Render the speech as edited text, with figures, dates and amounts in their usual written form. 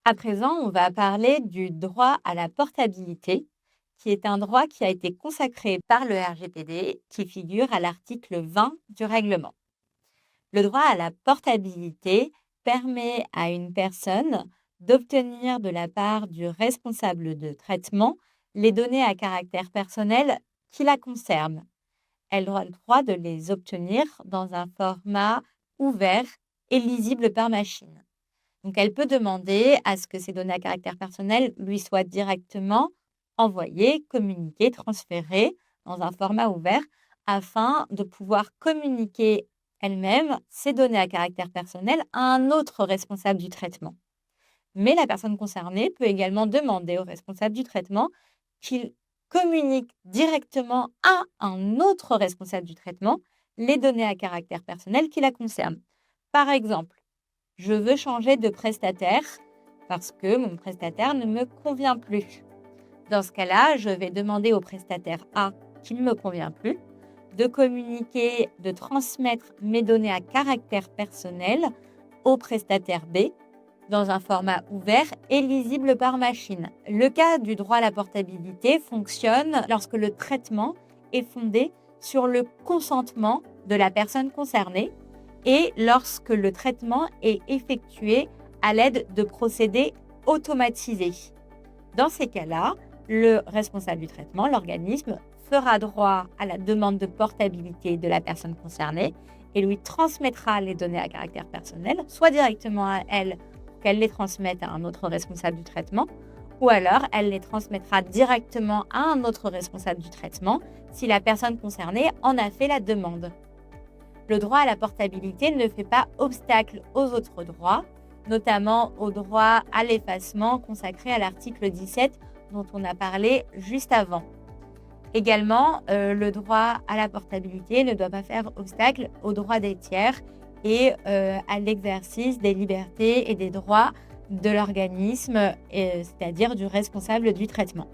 À présent, on va parler du droit à la portabilité, qui est un droit qui a été consacré par le RGPD, qui figure à l'article 20 du règlement. Le droit à la portabilité permet à une personne d'obtenir de la part du responsable de traitement les données à caractère personnel qui la concernent. Elle aura le droit de les obtenir dans un format ouvert et lisible par machine. Donc, elle peut demander à ce que ces données à caractère personnel lui soient directement envoyées, communiquées, transférées dans un format ouvert afin de pouvoir communiquer elle-même ces données à caractère personnel à un autre responsable du traitement. Mais la personne concernée peut également demander au responsable du traitement qu'il communique directement à un autre responsable du traitement les données à caractère personnel qui la concernent. Par exemple, je veux changer de prestataire parce que mon prestataire ne me convient plus. Dans ce cas-là, je vais demander au prestataire A qui ne me convient plus de communiquer, de transmettre mes données à caractère personnel au prestataire B dans un format ouvert et lisible par machine. Le cas du droit à la portabilité fonctionne lorsque le traitement est fondé sur le consentement de la personne concernée et lorsque le traitement est effectué à l'aide de procédés automatisés. Dans ces cas-là, le responsable du traitement, l'organisme, fera droit à la demande de portabilité de la personne concernée et lui transmettra les données à caractère personnel, soit directement à elle pour qu'elle les transmette à un autre responsable du traitement, ou alors elle les transmettra directement à un autre responsable du traitement si la personne concernée en a fait la demande. Le droit à la portabilité ne fait pas obstacle aux autres droits, notamment au droit à l'effacement consacré à l'article 17 dont on a parlé juste avant. Également, le droit à la portabilité ne doit pas faire obstacle aux droits des tiers et à l'exercice des libertés et des droits de l'organisme, c'est-à-dire du responsable du traitement.